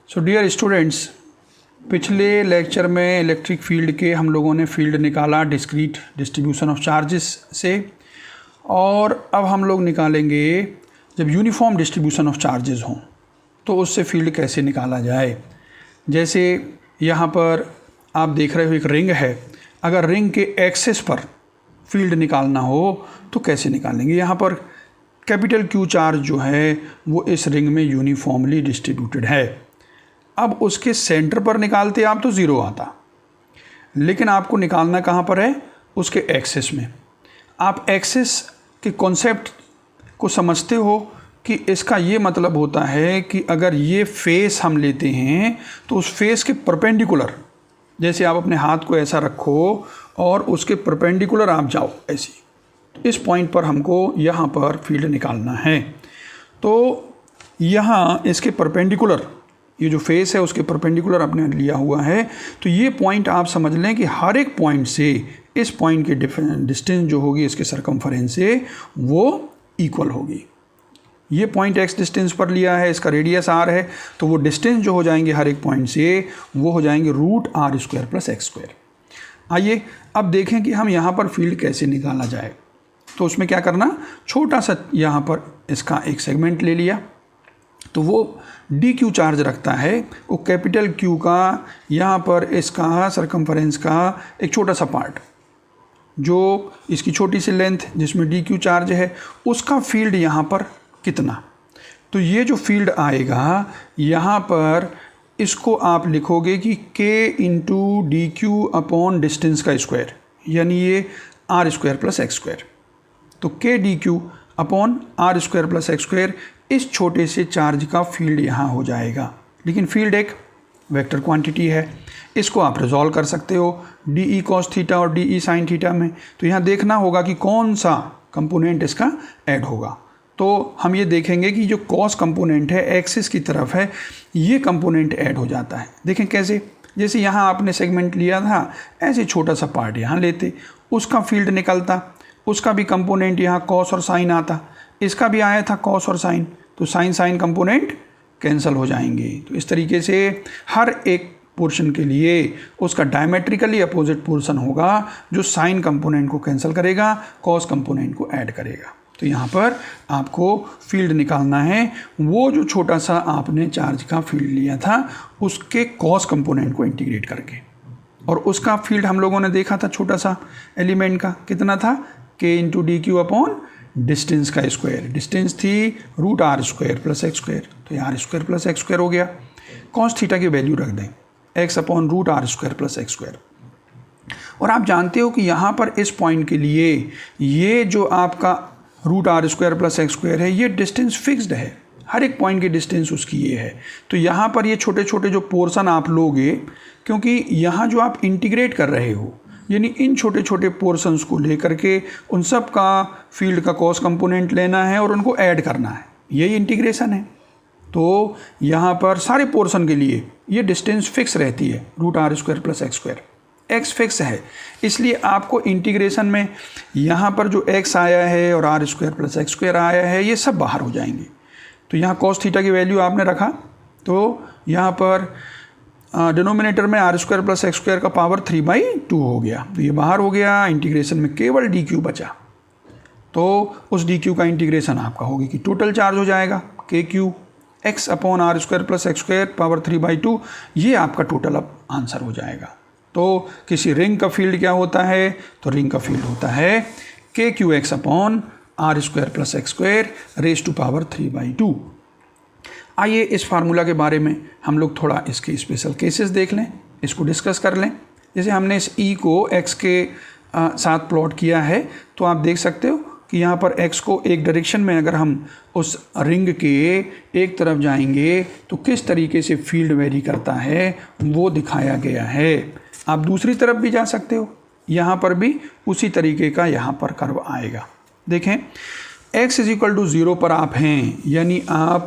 So dear students, पिछले lecture में electric field के हम लोगों ने फील्ड निकाला डिस्क्रीट डिस्ट्रीब्यूशन ऑफ चार्जेस से, और अब हम लोग निकालेंगे जब यूनिफॉर्म डिस्ट्रीब्यूशन ऑफ चार्जेस हों तो उससे फील्ड कैसे निकाला जाए। जैसे यहाँ पर आप देख रहे हो एक रिंग है, अगर रिंग के एक्सिस पर फील्ड निकालना हो तो कैसे निकालेंगे। यहाँ पर कैपिटल क्यू चार्ज जो है वो इस रिंग में यूनिफॉर्मली डिस्ट्रीब्यूटेड है। अब उसके सेंटर पर निकालते आप तो ज़ीरो आता, लेकिन आपको निकालना कहाँ पर है, उसके एक्सिस में। आप एक्सिस के कॉन्सेप्ट को समझते हो कि इसका ये मतलब होता है कि अगर ये फेस हम लेते हैं तो उस फेस के परपेंडिकुलर, जैसे आप अपने हाथ को ऐसा रखो और उसके परपेंडिकुलर आप जाओ ऐसी, इस पॉइंट पर हमको यहाँ पर फील्ड निकालना है। तो यहाँ इसके परपेंडिकुलर, ये जो फेस है उसके परपेंडिकुलर आपने लिया हुआ है, तो ये पॉइंट आप समझ लें कि हर एक पॉइंट से इस पॉइंट की डिस्टेंस जो होगी इसके सरकमफेरेंस से वो इक्वल होगी। ये पॉइंट x डिस्टेंस पर लिया है, इसका रेडियस r है, तो वो डिस्टेंस जो हो जाएंगे हर एक पॉइंट से वो हो जाएंगे √r² + x²। आइए अब देखें कि हम यहाँ पर फील्ड कैसे निकाला जाए। तो उसमें क्या करना, छोटा सा यहाँ पर इसका एक सेगमेंट ले लिया, तो वो dq चार्ज रखता है, वो कैपिटल Q का यहाँ पर इसका सरकमफेरेंस का एक छोटा सा पार्ट, जो इसकी छोटी सी लेंथ जिसमें dq चार्ज है, उसका फील्ड यहाँ पर कितना। तो ये जो फील्ड आएगा यहाँ पर, इसको आप लिखोगे कि k × dq/ डिस्टेंस का स्क्वायर, यानी ये r² + x²। तो k dq/ r² + x², इस छोटे से चार्ज का फील्ड यहाँ हो जाएगा। लेकिन फील्ड एक वेक्टर क्वांटिटी है, इसको आप रिजॉल्व कर सकते हो dE cos थीटा और dE sin थीटा में। तो यहाँ देखना होगा कि कौन सा कंपोनेंट इसका ऐड होगा। तो हम ये देखेंगे कि जो कॉस कंपोनेंट है एक्सिस की तरफ है, ये कंपोनेंट ऐड हो जाता है। देखें कैसे, जैसे यहाँ आपने सेगमेंट लिया था, ऐसे छोटा सा पार्ट यहाँ लेते, उसका फील्ड निकलता, उसका भी कंपोनेंट यहाँ कॉस और साइन आता, इसका भी आया था कॉस और साइन, तो साइन साइन कंपोनेंट कैंसिल हो जाएंगे। तो इस तरीके से हर एक पोर्शन के लिए उसका डायमेट्रिकली अपोजिट पोर्शन होगा जो साइन कंपोनेंट को कैंसिल करेगा, कॉस कंपोनेंट को ऐड करेगा। तो यहाँ पर आपको फील्ड निकालना है, वो जो छोटा सा आपने चार्ज का फील्ड लिया था उसके कॉस कंपोनेंट को इंटीग्रेट करके, और उसका फील्ड हम लोगों ने देखा था छोटा सा एलिमेंट का कितना था, k × dq/ डिस्टेंस का स्क्वायर। डिस्टेंस थी √r² + x², तो ये r² + x² हो गया। cos थीटा की वैल्यू रख दें x/√r² + x²। और आप जानते हो कि यहाँ पर इस पॉइंट के लिए ये जो आपका √r² + x² है, ये डिस्टेंस फिक्स्ड है, हर एक पॉइंट की डिस्टेंस उसकी ये है। तो यहाँ पर ये छोटे छोटे जो पोर्शन आप लोगे, क्योंकि यहाँ जो आप इंटीग्रेट कर रहे हो, यानी इन छोटे छोटे पोर्शंस को लेकर के उन सब का फील्ड का कॉस कंपोनेंट लेना है और उनको ऐड करना है, यही इंटीग्रेशन है। तो यहाँ पर सारे पोर्शन के लिए ये डिस्टेंस फिक्स रहती है √r² + x², x फिक्स है, इसलिए आपको इंटीग्रेशन में यहाँ पर जो x आया है और r² + x² आया है, ये सब बाहर हो जाएंगे। तो यहाँ cos थीटा की वैल्यू आपने रखा, तो यहाँ पर डिनोमिनेटर में r² + x² का पावर 3/2 हो गया, तो ये बाहर हो गया। इंटीग्रेशन में केवल dq बचा, तो उस dq का इंटीग्रेशन आपका होगी कि टोटल चार्ज हो जाएगा kq x/r² + x² पावर 3/2, ये आपका टोटल अब आंसर हो जाएगा। तो किसी रिंग का फील्ड क्या होता है, तो रिंग का फील्ड होता है kqx/r² + x² raised to power 3/2। आइए इस फार्मूला के बारे में हम लोग थोड़ा इसके स्पेशल केसेस देख लें, इसको डिस्कस कर लें। जैसे हमने इस E को x के साथ प्लॉट किया है, तो आप देख सकते हो कि यहाँ पर x को एक डायरेक्शन में अगर हम उस रिंग के एक तरफ जाएंगे तो किस तरीके से फील्ड वेरी करता है वो दिखाया गया है। आप दूसरी तरफ भी जा सकते हो, यहाँ पर भी उसी तरीके का यहाँ पर कर्व आएगा। देखें x = 0 पर आप हैं, यानी आप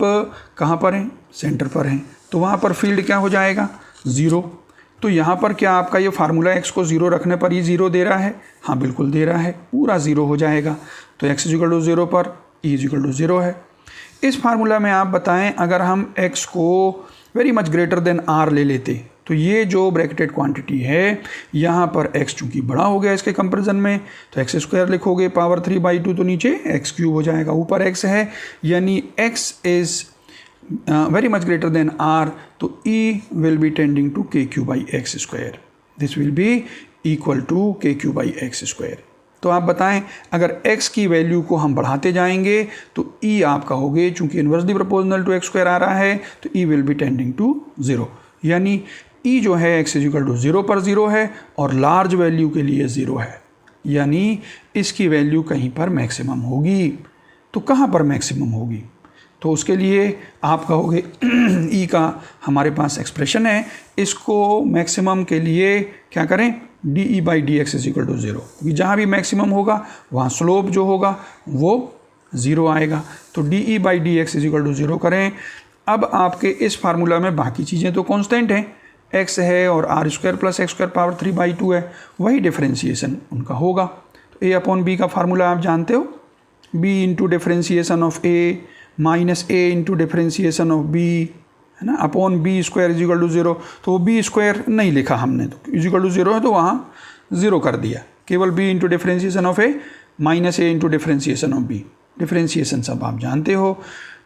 कहाँ पर हैं, सेंटर पर हैं, तो वहाँ पर फील्ड क्या हो जाएगा, 0। तो यहाँ पर क्या आपका ये फार्मूला x को 0 रखने पर ही 0 दे रहा है, हाँ बिल्कुल दे रहा है, पूरा 0 हो जाएगा। तो x = 0 पर E = 0 है। इस फार्मूला में आप बताएं, अगर हम x को very much greater than r ले लेते तो ये जो ब्रैकेटेड क्वांटिटी है यहाँ पर x चूँकि बड़ा हो गया इसके कंपैरिजन में, तो x स्क्वायर लिखोगे पावर 3/2, तो नीचे x क्यूब हो जाएगा, ऊपर x है, यानी x is very much greater than r, तो e will be tending to kq/x square, this will be equal to kq/x square. तो आप बताएं, अगर x की वैल्यू को हम बढ़ाते जाएंगे तो e आप कहोगे, चूंकि inversely proportional to x square आ रहा है, तो e will be tending to 0, यानी e जो है x इक्वल टू 0 पर 0 है और लार्ज वैल्यू के लिए 0 है, यानी इसकी वैल्यू कहीं पर मैक्सिमम होगी। तो कहाँ पर मैक्सिमम होगी? तो उसके लिए आप कहोगे e का हमारे पास एक्सप्रेशन है, इसको मैक्सिमम के लिए क्या करें, de/dx इज इक्वल टू 0, क्योंकि जहाँ भी मैक्सिमम होगा वहाँ स्लोप जो होगा वो 0 आएगा, तो de/dx इज इक्वल टू 0 करें। अब आपके इस फार्मूला में बाकी चीज़ें तो कांस्टेंट हैं, x है और r² + x² पावर 3/2 है, वही डिफरेंशिएशन उनका होगा। तो a/b का फार्मूला आप जानते हो, b into differentiation of a minus a into differentiation of b, है ना, upon b square is equal to 0। तो वो बी स्क्वायर नहीं लिखा हमने, तो इज इक्वल टू 0 है तो वहाँ 0 कर दिया, केवल b into differentiation of a minus a into differentiation of b। Differentiation सब आप जानते हो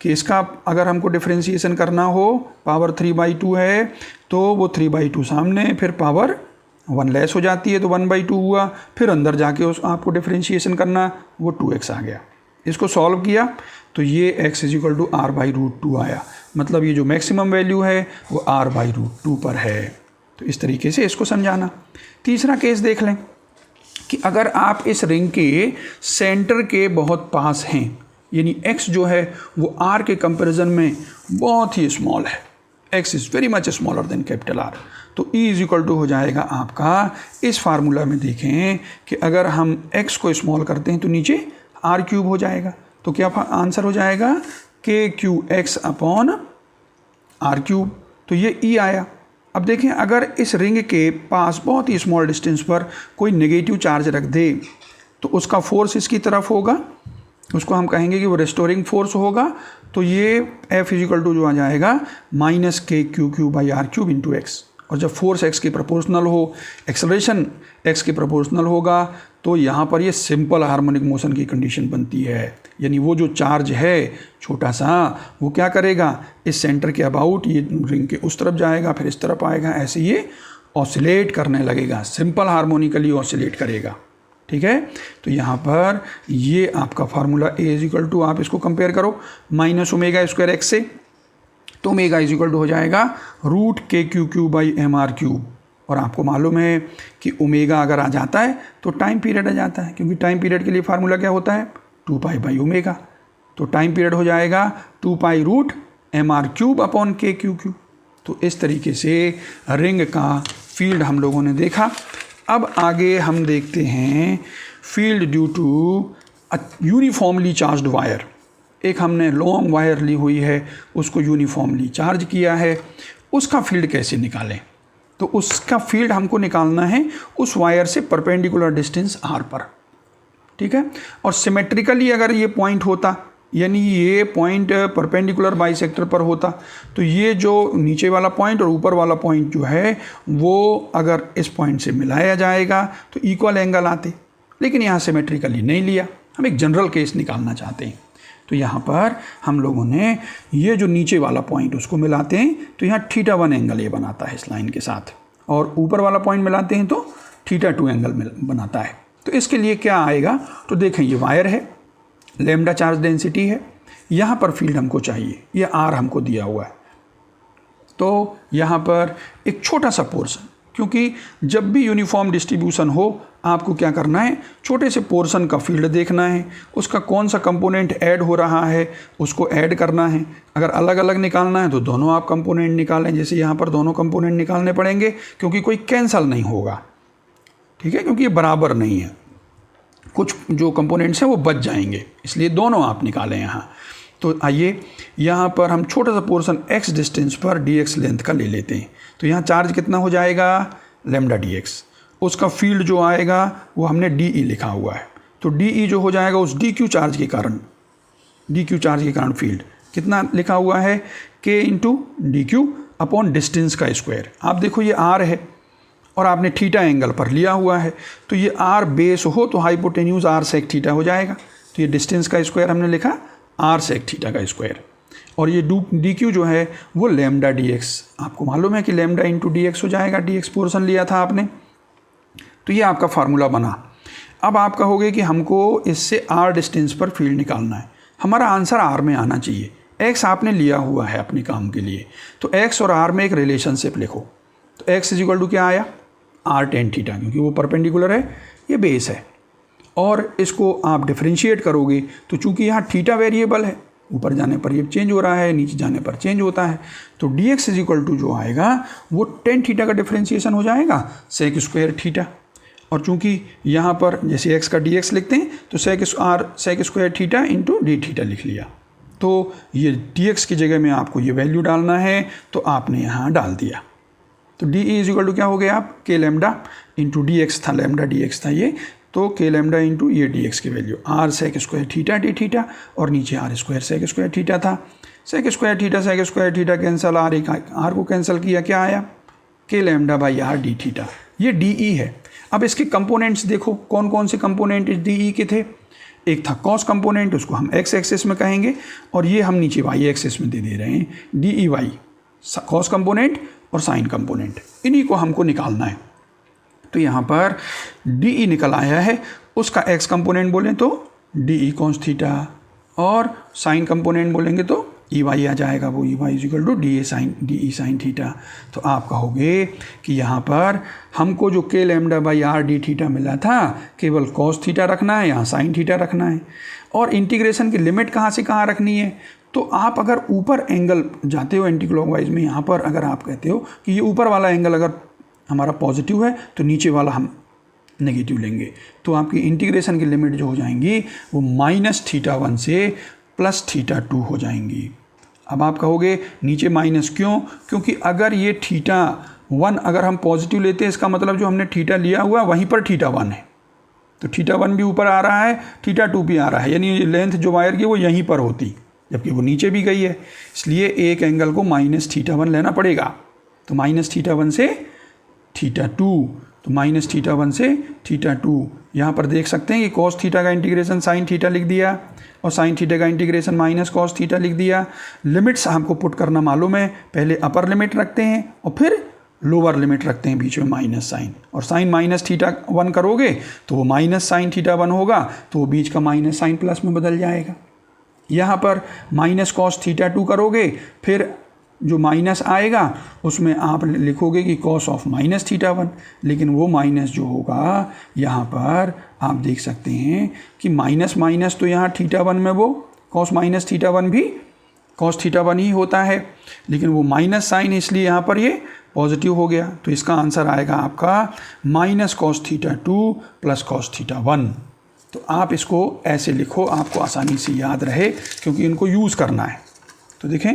कि इसका अगर हमको डिफरेंशिएशन करना हो, पावर 3/2 है तो वो 3/2 सामने, फिर पावर 1 लेस हो जाती है तो 1/2 हुआ, फिर अंदर जाके उस आपको डिफरेंशिएशन करना, वो 2x आ गया। इसको सॉल्व किया तो ये x is equal to r/√2 आया, मतलब ये जो मैक्सिमम वैल्यू है वो r/√2 पर है। तो इस तरीके से इसको समझाना। तीसरा केस देख लें कि अगर आप इस रिंग के सेंटर के बहुत पास हैं, यानी x जो है वो r के कंपैरिजन में बहुत ही स्मॉल है, x is very much smaller than capital R, तो e इज इक्वल टू हो जाएगा आपका, इस फार्मूला में देखें कि अगर हम x को स्मॉल करते हैं तो नीचे r³ हो जाएगा, तो क्या आंसर हो जाएगा kqx/r³, तो ये e आया। अब देखें, अगर इस रिंग के पास बहुत ही स्मॉल डिस्टेंस पर कोई नेगेटिव चार्ज रख दे तो उसका फोर्स इसकी तरफ होगा, उसको हम कहेंगे कि वो रेस्टोरिंग फोर्स होगा, तो ये F इज इक्वल टू जो आ जाएगा -kqq/r³ इंटू x, और जब फोर्स x के प्रोपोर्शनल हो, एक्सेलरेशन x के प्रोपोर्शनल होगा, तो यहाँ पर ये सिंपल हार्मोनिक मोशन की कंडीशन बनती है, यानी वो जो चार्ज है छोटा सा वो क्या करेगा, इस सेंटर के अबाउट ये रिंग के उस तरफ जाएगा, फिर इस तरफ आएगा, ऐसे ये ऑसिलेट करने लगेगा, सिंपल हार्मोनिकली ऑसिलेट करेगा। ठीक है, तो यहाँ पर ये आपका formula a is equal to, आप इसको कंपेयर करो -ω² x से, तो ओमेगा इज इक्वल टू हो जाएगा √kqq/mr³, और आपको मालूम है कि ओमेगा अगर आ जाता है तो टाइम पीरियड आ जाता है, क्योंकि टाइम पीरियड के लिए फार्मूला क्या होता है 2π/ω, तो टाइम पीरियड हो जाएगा 2π√mr³/kqq। तो इस तरीके से रिंग का फील्ड हम लोगों ने देखा। अब आगे हम देखते हैं field due to uniformly charged wire. एक हमने लॉन्ग वायर ली हुई है, उसको यूनिफॉर्मली चार्ज किया है, उसका फील्ड कैसे निकालें? तो उसका फील्ड हमको निकालना है उस वायर से परपेंडिकुलर डिस्टेंस r पर, ठीक है। और सिमेट्रिकली अगर ये पॉइंट होता, यानी ये पॉइंट परपेंडिकुलर बाइसेक्टर पर होता, तो ये जो नीचे वाला पॉइंट और ऊपर वाला पॉइंट जो है वो अगर इस पॉइंट से मिलाया जाएगा तो इक्वल एंगल आते, लेकिन यहाँ सिमेट्रिकली नहीं लिया, हम एक जनरल केस निकालना चाहते हैं। तो यहाँ पर हम लोगों ने ये जो नीचे वाला पॉइंट उसको मिलाते हैं तो यहाँ θ1 एंगल ये बनाता है इस लाइन के साथ, और ऊपर वाला पॉइंट मिलाते हैं तो θ2 एंगल बनाता है। तो इसके लिए क्या आएगा, तो देखें ये वायर है, लैम्डा चार्ज डेंसिटी है, यहाँ पर फील्ड हमको चाहिए, ये r हमको दिया हुआ है। तो यहाँ पर एक छोटा सा पोर्शन, क्योंकि जब भी यूनिफॉर्म डिस्ट्रीब्यूशन हो आपको क्या करना है, छोटे से पोर्शन का फील्ड देखना है, उसका कौन सा कंपोनेंट ऐड हो रहा है उसको ऐड करना है। अगर अलग अलग निकालना है तो दोनों आप कंपोनेंट निकालें, जैसे यहाँ पर दोनों कंपोनेंट निकालने पड़ेंगे क्योंकि कोई कैंसल नहीं होगा, ठीक है, क्योंकि ये बराबर नहीं है, कुछ जो कंपोनेंट्स हैं वो बच जाएंगे, इसलिए दोनों आप निकालें यहाँ। तो आइए यहाँ पर हम छोटा सा पोर्शन x डिस्टेंस पर dx लेंथ का ले लेते हैं। तो यहाँ चार्ज कितना हो जाएगा, लैम्डा dx, उसका फील्ड जो आएगा वो हमने de लिखा हुआ है, तो de जो हो जाएगा उस dq चार्ज के कारण फील्ड कितना लिखा हुआ है, k into D Q upon distance का स्क्वायर। आप देखो ये r है और आपने थीटा एंगल पर लिया हुआ है, तो ये r बेस हो तो हाइपोटेन्यूज r सेक थीटा हो जाएगा। तो ये डिस्टेंस का स्क्वायर हमने लिखा r सेक थीटा का स्क्वायर, और ये डी क्यू जो है वो लैम्डा डी एक्स, आपको मालूम है कि लैम्डा इंटू डी एक्स हो जाएगा, डी एक्स पोर्सन लिया था आपने। तो ये आपका फार्मूला बना। अब आप कहोगे कि हमको इससे r डिस्टेंस पर फील्ड निकालना है, हमारा आंसर r में आना चाहिए। x आपने लिया हुआ है अपने काम के लिए, तो x और r में एक रिलेशनशिप लिखो। तो x इज इक्वल टू क्या आया, r टेन थीटा, क्योंकि वो परपेंडिकुलर है, ये बेस है। और इसको आप डिफरेंशिएट करोगे तो चूंकि यहाँ थीटा वेरिएबल है, ऊपर जाने पर ये चेंज हो रहा है, नीचे जाने पर चेंज होता है, तो dx इज इक्वल टू जो आएगा वो टेन थीटा का डिफरेंशिएशन हो जाएगा सेक स्क्वायर थीटा। और चूंकि यहाँ पर जैसे x का dx लिखते हैं तो sec square theta into d theta लिख लिया। तो ये dx की जगह में आपको ये वैल्यू डालना है, तो आपने यहाँ डाल दिया। तो डी इज इक्वल टू क्या हो गया, आप k lambda into d x था, लैम्डा डी एक्स था ये, तो के लैम्डा इंटू ये डी एक्स की value r sec square theta d theta, और नीचे r square sec square theta था। Sec square theta cancel, r को कैंसिल किया, क्या आया, k lambda by r d theta, ये डी ई है। अब इसके कंपोनेंट्स देखो, कौन कौन से कंपोनेंट डी ई के थे। एक था कॉस कंपोनेंट, उसको हम एक्स एक्सिस में कहेंगे, और ये हम नीचे वाई एक्सिस में दे रहे हैं, d e y, cos component और साइन कंपोनेंट, इन्हीं को हमको निकालना है। तो यहाँ पर डी ई निकल आया है, उसका एक्स कंपोनेंट बोलें तो डी ई कॉस थीटा, और साइन कंपोनेंट बोलेंगे तो ई वाई आ जाएगा, वो e y is equal to d e sine theta. तो आप कहोगे कि यहाँ पर हमको जो k lambda by r d theta मिला था, केवल कॉस थीटा रखना है, यहाँ साइन थीटा रखना है, और इंटीग्रेशन की लिमिट कहाँ से कहाँ रखनी है। तो आप अगर ऊपर एंगल जाते हो एंटी क्लॉकवाइज में, यहाँ पर अगर आप कहते हो कि ये ऊपर वाला एंगल अगर हमारा पॉजिटिव है तो नीचे वाला हम नेगेटिव लेंगे, तो आपकी इंटीग्रेशन की लिमिट जो हो जाएंगी वो -θ1 से +θ2 हो जाएंगी। अब आप कहोगे नीचे माइनस क्यों, क्योंकि अगर ये θ1 अगर हम पॉजिटिव लेते हैं, इसका मतलब जो हमने थीटा लिया हुआ वहीं पर θ1 है, तो θ1 भी ऊपर आ रहा है, θ2 भी आ रहा है, यानी लेंथ जो वायर की वो यहीं पर होती, जबकि वो नीचे भी गई है, इसलिए एक एंगल को -θ1 लेना पड़ेगा। तो -θ1 से θ2, तो -θ1 से θ2, यहाँ पर देख सकते हैं कि cos थीटा का इंटीग्रेशन sin थीटा लिख दिया, और sin थीटा का इंटीग्रेशन -cos थीटा लिख दिया। लिमिट्स हमको पुट करना मालूम है, पहले अपर लिमिट रखते हैं और फिर लोअर लिमिट रखते हैं बीच में माइनस साइन, और साइन -θ1 करोगे तो वो -sin θ1 होगा, तो वो बीच का माइनस साइन प्लस में बदल जाएगा। यहाँ पर -cos θ2 करोगे, फिर जो माइनस आएगा उसमें आप लिखोगे कि cos ऑफ -θ1, लेकिन वो माइनस जो होगा यहाँ पर आप देख सकते हैं कि माइनस तो यहाँ θ1 में वो cos -θ1 भी cos θ1 ही होता है, लेकिन वो माइनस साइन इसलिए यहाँ पर ये पॉजिटिव हो गया। तो इसका आंसर आएगा आपका -cos θ2 + cos θ1। तो आप इसको ऐसे लिखो, आपको आसानी से याद रहे, क्योंकि इनको यूज़ करना है। तो देखें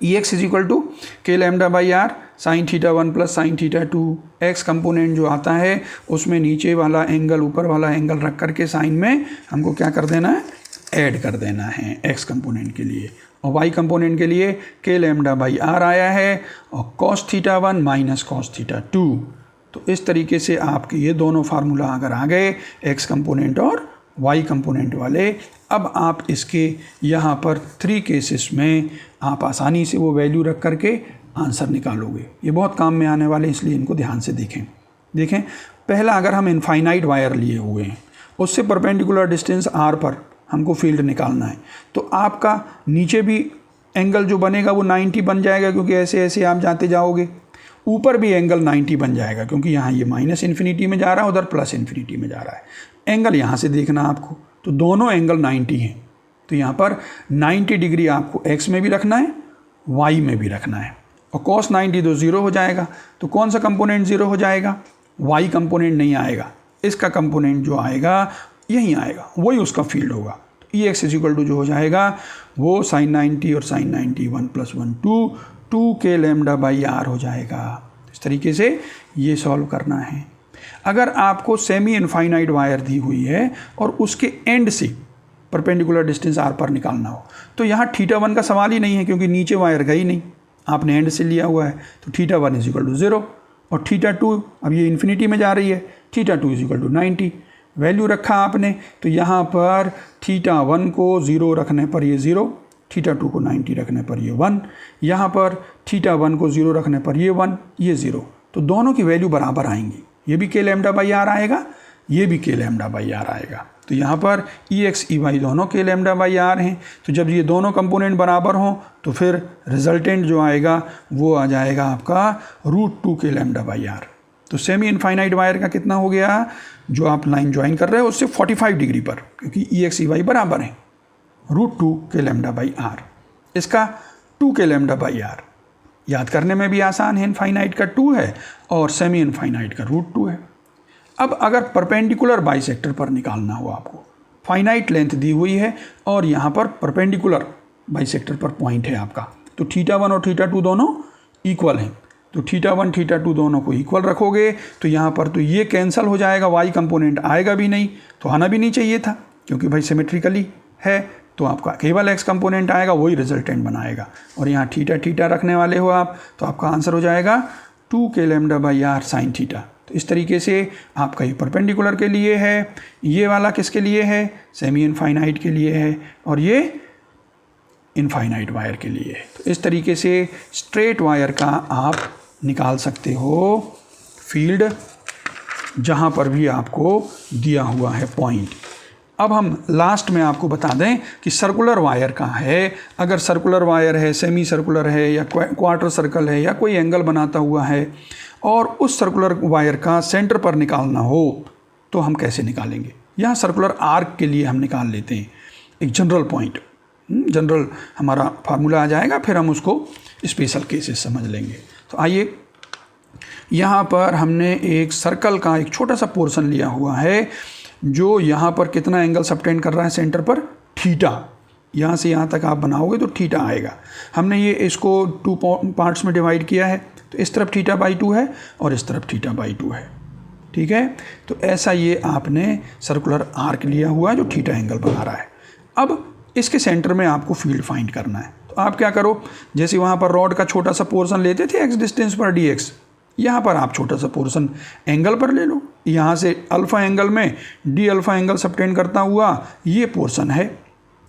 Ex is equal to k lambda by r sine θ1 + sine θ2, x component जो आता है उसमें नीचे वाला एंगल ऊपर वाला एंगल रख करके साइन में हमको क्या कर देना है, ऐड कर देना है एक्स कंपोनेंट के लिए, और वाई कंपोनेंट के लिए के लैम्डा बाई आर आया है, और cos θ1 - cos θ2। तो इस तरीके से आपके ये दोनों फार्मूला अगर आ गए एक्स कंपोनेंट और वाई कंपोनेंट वाले, अब आप इसके यहाँ पर 3 केसेस में आप आसानी से वो वैल्यू रख करके आंसर निकालोगे। ये बहुत काम में आने वाले, इसलिए इनको ध्यान से देखें। पहला, अगर हम इनफाइनाइट वायर लिए हुए हैं, उससे परपेंडिकुलर डिस्टेंस r पर हमको फील्ड निकालना है, तो आपका नीचे भी एंगल जो बनेगा वो 90 बन जाएगा, क्योंकि ऐसे ऐसे आप जाते जाओगे। ऊपर भी एंगल 90 बन जाएगा, क्योंकि यहाँ ये -∞ में जा रहा है, उधर +∞ में जा रहा है। एंगल यहाँ से देखना आपको, तो दोनों एंगल 90 हैं, तो यहाँ पर 90 डिग्री आपको x में भी रखना है, y में भी रखना है, और cos 90 तो 0 हो जाएगा। तो कौन सा कंपोनेंट 0 हो जाएगा, y कंपोनेंट नहीं आएगा, इसका कंपोनेंट जो आएगा यहीं आएगा, वही उसका फील्ड होगा। तो Ex इज इक्वल टू जो हो जाएगा वो sin 90 और sin 90 1 + 1 2 k lambda by are हो जाएगा। इस तरीके से ये सॉल्व करना है। अगर आपको सेमी इनफाइनाइट वायर दी हुई है और उसके एंड से परपेंडिकुलर डिस्टेंस आर पर निकालना हो। तो यहाँ θ1 का सवाल ही नहीं है, क्योंकि नीचे वायर गई नहीं, आपने एंड से लिया हुआ है। तो θ1 = 0 और θ2, अब ये इन्फिनिटी में जा रही है, θ2 = 90 वैल्यू रखा आपने। तो यहाँ पर θ1 को 0 रखने पर ये 0, θ2 को 90 रखने पर ये 1, यहाँ पर θ1 को 0 रखने पर ये 1, ये 0। तो दोनों की वैल्यू बराबर आएंगी, ये भी k λ/r आएगा, ये भी k λ/r आएगा। तो यहाँ पर Ex Ey दोनों k λ/r हैं। तो जब ये दोनों कंपोनेंट बराबर हों तो फिर रिजल्टेंट जो आएगा वो आ जाएगा आपका √2 k λ/r। तो सेमी इनफाइनाइट वायर का कितना हो गया, जो आप लाइन ज्वाइन कर रहे हो उससे 45 डिग्री पर, क्योंकि Ex Ey बराबर है, √2 k λ/r। इसका 2 k λ/r याद करने में भी आसान है, इनफाइनाइट का 2 है और सेमी इनफाइनाइट का √2 है। अब अगर परपेंडिकुलर बाइसेक्टर पर निकालना हो आपको, फाइनाइट लेंथ दी हुई है और यहाँ पर परपेंडिकुलर बाइसेक्टर पर पॉइंट है आपका, तो θ1 और θ2 दोनों इक्वल हैं। तो θ1 θ2 दोनों को इक्वल रखोगे तो यहाँ पर तो ये कैंसिल हो जाएगा, वाई कंपोनेंट आएगा भी नहीं, तो आना भी नहीं चाहिए था, क्योंकि भाई सिमेट्रिकली है। तो आपका केवल एक्स कंपोनेंट आएगा, वही रिजल्टेंट बनाएगा। और यहाँ θ रखने वाले हो आप, तो आपका आंसर हो जाएगा 2 k λ/r sin θ। तो इस तरीके से आपका ये परपेंडिकुलर के लिए है, ये वाला किसके लिए है, सेमी इनफाइनाइट के लिए है, और ये इनफाइनाइट वायर के लिए है। तो इस तरीके से स्ट्रेट वायर का आप निकाल सकते हो फील्ड, जहाँ पर भी आपको दिया हुआ है पॉइंट। अब हम लास्ट में आपको बता दें कि सर्कुलर वायर का है। अगर सर्कुलर वायर है, सेमी सर्कुलर है, या क्वार्टर सर्कल है, या कोई एंगल बनाता हुआ है और उस सर्कुलर वायर का सेंटर पर निकालना हो तो हम कैसे निकालेंगे। यहाँ सर्कुलर आर्क के लिए हम निकाल लेते हैं एक जनरल पॉइंट, जनरल हमारा फार्मूला आ जाएगा, फिर हम उसको स्पेशल केसेस समझ लेंगे। तो आइए, यहाँ पर हमने एक सर्कल का एक छोटा सा पोर्शन लिया हुआ है, जो यहाँ पर कितना एंगल सबटेंड कर रहा है सेंटर पर, θ। यहाँ से यहाँ तक आप बनाओगे तो θ आएगा। हमने ये इसको 2 पार्ट्स में डिवाइड किया है, तो इस तरफ θ/2 है और इस तरफ θ/2 है, ठीक है। तो ऐसा ये आपने सर्कुलर आर्क लिया हुआ है जो θ एंगल बना रहा है। अब इसके सेंटर में आपको फील्ड फाइंड करना है। तो आप क्या करो, जैसे वहाँ पर रॉड का छोटा सा पोर्शन लेते थे x डिस्टेंस पर dx, यहाँ पर आप छोटा सा पोर्शन एंगल पर ले लो। यहाँ से अल्फ़ा एंगल में d एंगल सबटेंड करता हुआ ये पोर्शन है।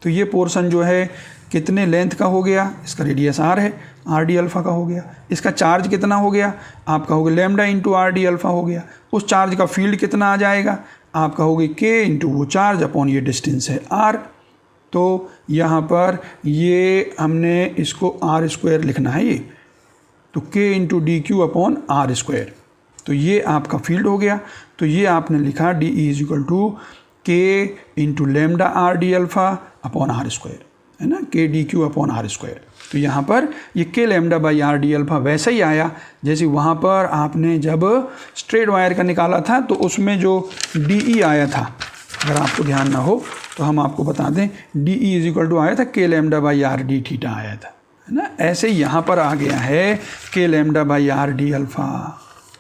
तो ये पोर्शन जो है कितने लेंथ का हो गया, इसका रेडियस r है, rd का हो गया। इसका चार्ज कितना हो गया, आप कहोगे लैम्डा इंटू rd हो गया। उस चार्ज का फील्ड कितना आ जाएगा, आप कहोगे k इंटू वो चार्ज अपॉन ये डिस्टेंस है r। तो यहाँ पर ये हमने इसको r² लिखना है, ये तो k into dq upon r²। तो ये आपका फील्ड हो गया। तो ये आपने लिखा DE = k into lambda rd upon r², है ना, k dq अपॉन r²। तो यहाँ पर ये k λ/rd वैसा ही आया जैसे वहाँ पर आपने जब स्ट्रेट वायर का निकाला था, तो उसमें जो DE आया था, अगर आपको ध्यान ना हो तो हम आपको बता दें, DE = आया था k λ/rd आया था, है ना। ऐसे यहाँ पर आ गया है k λ/rd,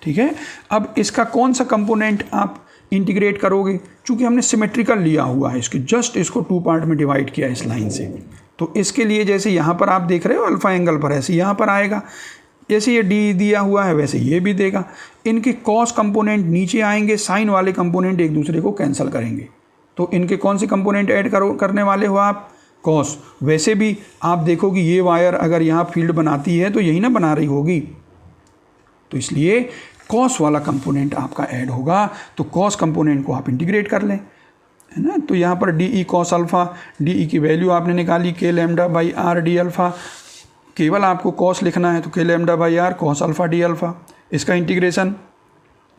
ठीक है। अब इसका कौन सा कंपोनेंट आप इंटीग्रेट करोगे, चूँकि हमने सिमेट्रिकल लिया हुआ है, इसके जस्ट इसको 2 पार्ट में डिवाइड किया इस लाइन से। तो इसके लिए जैसे यहाँ पर आप देख रहे हो अल्फ़ा एंगल पर, ऐसे यहाँ पर आएगा, जैसे ये डी दिया हुआ है वैसे ये भी देगा। इनके कॉस कंपोनेंट नीचे आएंगे, साइन वाले कंपोनेंट एक दूसरे को कैंसिल करेंगे। तो इनके कौन से कंपोनेंट ऐड करने वाले हो आप, कॉस। वैसे भी आप देखो कि ये वायर अगर यहाँ फील्ड बनाती है तो यही ना बना रही होगी, तो इसलिए कॉस वाला कंपोनेंट आपका ऐड होगा। तो कॉस कंपोनेंट को आप इंटीग्रेट कर लें, है ना। तो यहाँ पर DE cos अल्फ़ा, DE की वैल्यू आपने निकाली k λ/rd। केवल आपको कॉस लिखना है तो k λ/r cos alpha d। इसका इंटीग्रेशन,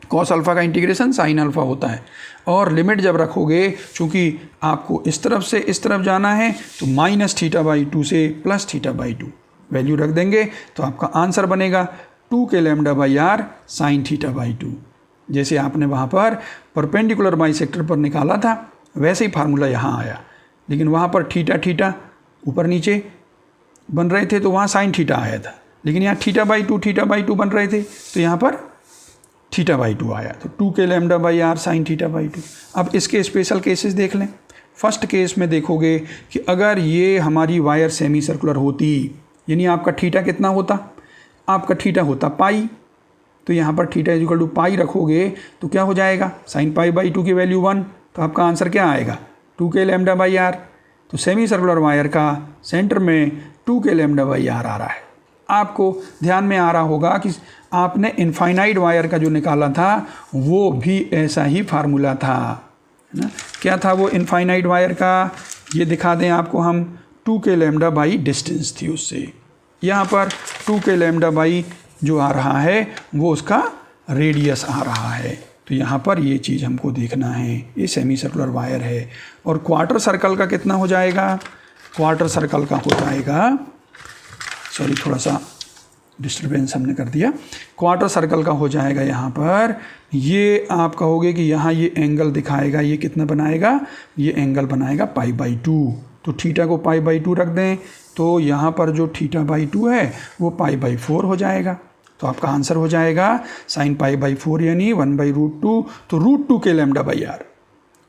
कॉस अल्फ़ा का इंटीग्रेशन साइन अल्फ़ा होता है। और लिमिट जब रखोगे, चूँकि आपको इस तरफ से इस तरफ जाना है, तो -θ/2 से +θ/2 वैल्यू रख देंगे, तो आपका आंसर बनेगा 2 k λ/r sin θ/2। जैसे आपने वहाँ पर परपेंडिकुलर बाइसेक्टर पर निकाला था, वैसे ही फार्मूला यहाँ आया, लेकिन वहाँ पर θ ऊपर नीचे बन रहे थे तो वहाँ sin θ आया था, लेकिन यहाँ θ/2 बन रहे थे तो यहाँ पर θ/2 आया। तो 2 k λ/r sin θ/2। अब इसके स्पेशल केसेस देख लें। फर्स्ट केस में देखोगे कि अगर ये हमारी वायर सेमी सर्कुलर होती, यानी आपका थीटा कितना होता, आपका थीटा होता पाई, तो यहाँ पर थीटा इक्वल टू पाई रखोगे तो क्या हो जाएगा, साइन पाई बाई 2 की वैल्यू 1, तो आपका आंसर क्या आएगा 2k लैम्डा बाई आर। तो सेमी सर्कुलर वायर का सेंटर में 2k लैम्डा बाई आर आ रहा है। आपको ध्यान में आ रहा होगा कि आपने इनफाइनाइट वायर का जो निकाला था वो भी ऐसा ही फार्मूला था, है ना। क्या था वो इनफाइनाइट वायर का, ये दिखा दें आपको हम, 2k लैम्डा बाई डिस्टेंस थी उससे। यहाँ पर 2k लैम्डा बाई जो आ रहा है वो उसका रेडियस आ रहा है। तो यहाँ पर ये चीज़ हमको देखना है, ये सेमी सर्कुलर वायर है। और क्वार्टर सर्कल का कितना हो जाएगा, क्वार्टर सर्कल का हो जाएगा, सॉरी थोड़ा सा डिस्टर्बेंस हमने कर दिया, क्वार्टर सर्कल का हो जाएगा यहाँ पर, ये आप कहोगे कि यहाँ ये एंगल दिखाएगा, ये कितना बनाएगा, ये एंगल बनाएगा पाई बाई 2। तो थीटा को पाई बाई 2 रख दें तो यहाँ पर जो थीटा बाई 2 है वो पाई बाई 4 हो जाएगा। तो आपका आंसर हो जाएगा साइन पाई बाई 4 यानी 1/√2, तो √2 के लैम्डा बाई आर।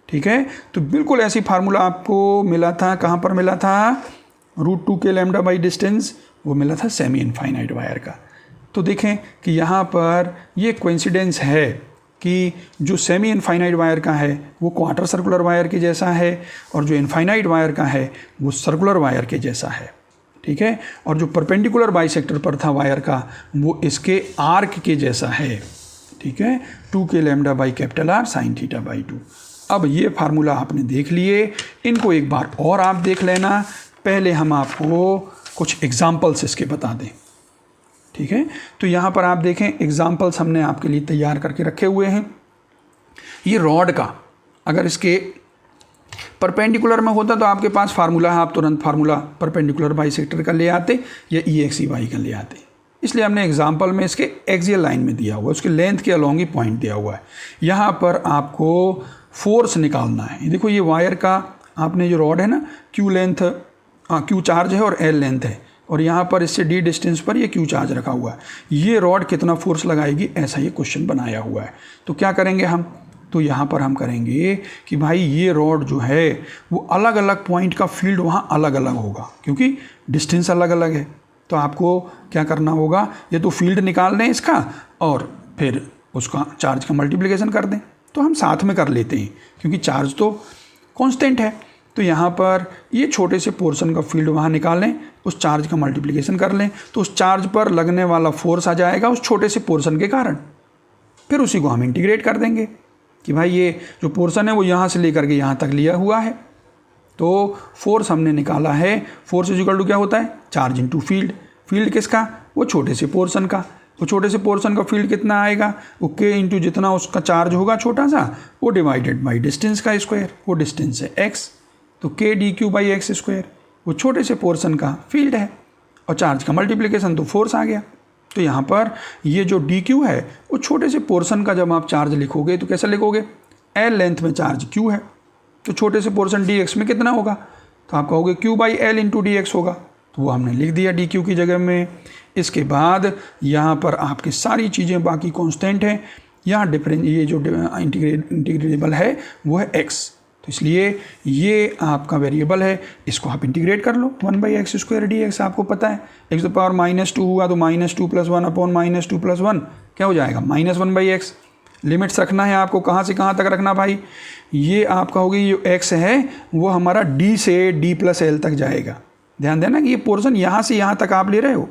ठीक है, तो बिल्कुल ऐसी फार्मूला आपको मिला था, कहाँ पर मिला था, √2 के लैम्डा बाई डिस्टेंस, वो मिला था सेमी इनफाइनाइट वायर का। तो देखें कि यहाँ पर ये कोइंसिडेंस है कि जो सेमी इनफाइनाइट वायर का है वो क्वार्टर सर्कुलर वायर के जैसा है और जो इनफाइनाइट वायर का है वो सर्कुलर वायर के जैसा है। ठीक है, और जो परपेंडिकुलर बाइसेक्टर पर था वायर का वो इसके आर्क के जैसा है। ठीक है, 2k lambda by capital R sine theta by 2। अब ये फार्मूला आपने देख लिए, इनको एक बार और आप देख लेना। पहले हम आपको कुछ एग्जाम्पल्स इसके बता दें। ठीक है, तो यहाँ पर आप देखें एग्जाम्पल्स हमने आपके लिए तैयार करके रखे हुए हैं। ये रॉड का अगर इसके परपेंडिकुलर में होता तो आपके पास फार्मूला है, आप तुरंत फार्मूला परपेंडिकुलर बाइसेक्टर का ले आते या EXEY का ले आते। इसलिए हमने एग्जाम्पल में इसके एक्सियल लाइन में दिया हुआ है, उसके लेंथ के अलॉन्ग ही पॉइंट दिया हुआ है। यहाँ पर आपको फोर्स निकालना है। देखो ये वायर का आपने जो रॉड है ना, Q लेंथ, Q चार्ज है और L लेंथ है, और यहाँ पर इससे D डिस्टेंस पर ये Q चार्ज रखा हुआ है। ये रॉड कितना फोर्स लगाएगी, ऐसा ये क्वेश्चन बनाया हुआ है। तो क्या करेंगे हम, तो यहाँ पर हम करेंगे कि भाई ये रॉड जो है वो अलग अलग पॉइंट का फील्ड वहाँ अलग अलग होगा, क्योंकि डिस्टेंस अलग अलग है। तो आपको क्या करना होगा, ये तो फील्ड निकाल लें इसका और फिर उसका चार्ज का मल्टीप्लिकेशन कर दें। तो हम साथ में कर लेते हैं क्योंकि चार्ज तो कांस्टेंट है। तो यहाँ पर ये छोटे से पोर्शन का फील्ड वहाँ निकालें, उस चार्ज का मल्टीप्लिकेशन कर लें, तो उस चार्ज पर लगने वाला फोर्स आ जाएगा उस छोटे से पोर्शन के कारण। फिर उसी को हम इंटीग्रेट कर देंगे कि भाई ये जो पोर्शन है वो यहाँ से लेकर के यहाँ तक लिया हुआ है। तो फोर्स हमने निकाला है, फोर्स इज इक्वल टू क्या होता है, चार्ज इनटू फील्ड। फील्ड किसका, वो छोटे से पोर्शन का। वो छोटे से पोर्शन का फील्ड कितना आएगा, वो के इंटू जितना उसका चार्ज होगा छोटा सा, वो डिवाइडेड बाई डिस्टेंस का स्क्वायर। वो डिस्टेंस है एक्स, तो के DQ बाई एक्स स्क्वायर वो छोटे से पोर्शन का फील्ड है, और चार्ज का मल्टीप्लिकेशन तो फोर्स आ गया। तो यहाँ पर ये जो DQ है वो छोटे से पोर्शन का जब आप चार्ज लिखोगे तो कैसे लिखोगे, L लेंथ में चार्ज Q है, तो छोटे से पोर्शन dx में कितना होगा, तो आप कहोगे Q by L into dx होगा। तो वो हमने लिख दिया DQ की जगह में। इसके बाद यहाँ पर आपकी सारी चीज़ें बाकी कांस्टेंट हैं। यहाँ डिफरेंस ये जो इंटीग्रेबल है वो है x, तो इसलिए ये आपका वेरिएबल है, इसको आप इंटीग्रेट कर लो। 1/x² dx आपको पता है, x⁻² हुआ तो -2 + 1 अपॉन -2 + 1 क्या हो जाएगा, -1/x। लिमिट्स रखना है आपको, कहाँ से कहाँ तक रखना भाई, ये आपका होगी जो x है वो हमारा d से d + L तक जाएगा। ध्यान देना कि ये पोर्शन यहाँ से यहाँ तक आप ले रहे हो,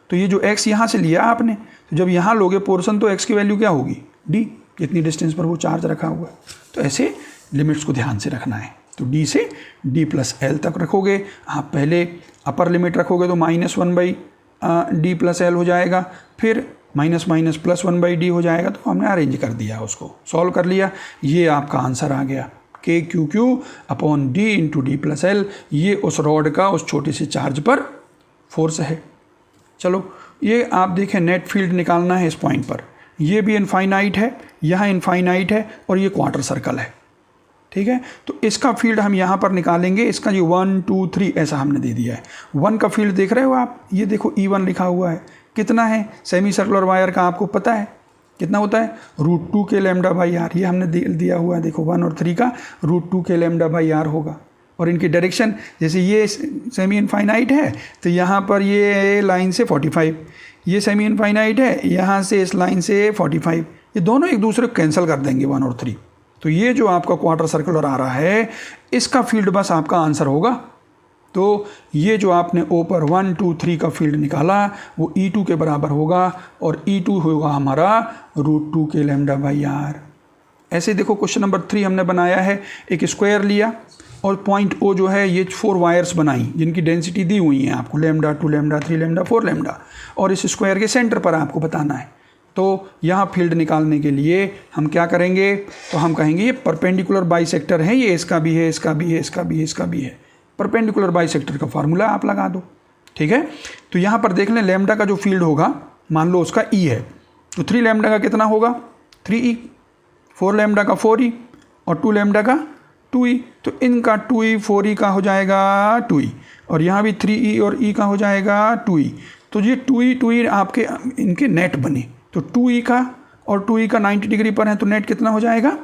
तो ये जो x यहाँ से लिया आपने, तो जब यहाँ लोगे पोर्शन तो x की वैल्यू क्या होगी, d, जितनी डिस्टेंस पर वो चार्ज रखा हुआ है। तो ऐसे लिमिट्स को ध्यान से रखना है। तो d से d + L तक रखोगे आप, पहले अपर लिमिट रखोगे तो -1/d + L हो जाएगा, फिर माइनस प्लस 1/d हो जाएगा। तो हमने अरेंज कर दिया, उसको सॉल्व कर लिया, ये आपका आंसर आ गया KQQ upon d into d + L। ये उस रॉड का उस छोटे से चार्ज पर फोर्स है। चलो ये आप देखें, नेट फील्ड निकालना है इस पॉइंट पर, ये भी इनफाइनाइट है, यहाँ इनफाइनाइट है और ये क्वार्टर सर्कल है। ठीक है, तो इसका फील्ड हम यहाँ पर निकालेंगे। इसका जो 1 2 3 ऐसा हमने दे दिया है। 1 का फील्ड देख रहे हो आप, ये देखो E1 लिखा हुआ है, कितना है, सेमी सर्कुलर वायर का आपको पता है कितना होता है √2 के लैम्डा बाई आर, ये हमने दिया हुआ है देखो 1 और 3 का √2 के लैम्डा बाई आर होगा। और इनकी डायरेक्शन जैसे ये सेमी इनफाइनाइट है तो यहाँ पर ये लाइन से 45, ये सेमी इनफाइनाइट है यहाँ से इस लाइन से 45, ये दोनों एक दूसरे को कैंसिल कर देंगे 1 और 3। तो ये जो आपका क्वार्टर सर्कुलर आ रहा है इसका फील्ड बस आपका आंसर होगा। तो ये जो आपने ओ पर 1, 2, 3 का फील्ड निकाला वो E2 के बराबर होगा और E2 होगा हमारा √2 के लैम्डा बाई आर। ऐसे देखो क्वेश्चन नंबर 3 हमने बनाया है, एक स्क्वायर लिया और पॉइंट O जो है ये 4 वायर्स बनाई जिनकी डेंसिटी दी हुई है आपको लैम्डा 2 लैम्डा 3 लैम्डा 4 लैम्डा, और इस स्क्वायर के सेंटर पर आपको बताना है। तो यहाँ फील्ड निकालने के लिए हम क्या करेंगे, तो हम कहेंगे ये परपेंडिकुलर बाइसेक्टर है, ये इसका भी है, इसका भी है, इसका भी है, इसका भी है। परपेंडिकुलर बाइसेक्टर का फार्मूला आप लगा दो, ठीक है। तो यहाँ पर देख लें लैम्डा का जो फील्ड होगा मान लो उसका E है, तो 3 लैम्डा का कितना होगा 3E, 4 लैम्डा का 4E और 2 लैम्डा का 2E। तो इनका 2E 4E का हो जाएगा 2E और यहाँ भी 3E और E का हो जाएगा 2E। तो ये 2E आपके इनके नेट बने, तो 2E का और 2E का 90 डिग्री पर है तो नेट कितना हो जाएगा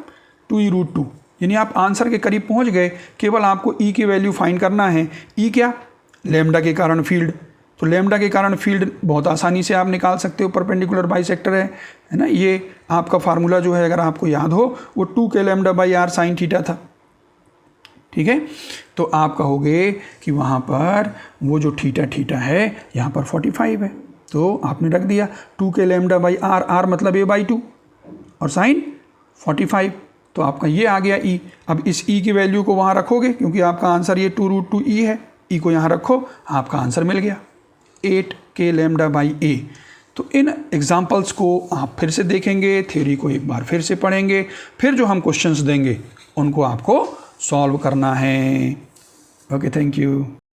2E √2, यानी आप आंसर के करीब पहुंच गए। केवल आपको E की वैल्यू फाइंड करना है। E क्या लैम्डा के कारण फील्ड, तो लैम्डा के कारण फील्ड बहुत आसानी से आप निकाल सकते हो, परपेंडिकुलर बाइसेक्टर है ना। ये आपका फार्मूला जो है अगर आपको याद हो वो 2 k lambda by r sine theta था, ठीक है। तो आप कहोगे कि वहाँ पर वो जो थीटा है यहाँ पर 45 है, तो आपने रख दिया 2 k lambda by are, are मतलब A/2 और साइन 45, तो आपका ये आ गया E। अब इस E की वैल्यू को वहाँ रखोगे क्योंकि आपका आंसर ये 2 √2 E है, E को यहाँ रखो, आपका आंसर मिल गया 8 के लैम्डा बाई A। तो इन एग्जाम्पल्स को आप फिर से देखेंगे, थ्योरी को एक बार फिर से पढ़ेंगे, फिर जो हम क्वेश्चंस देंगे उनको आपको सॉल्व करना है। Okay, thank you.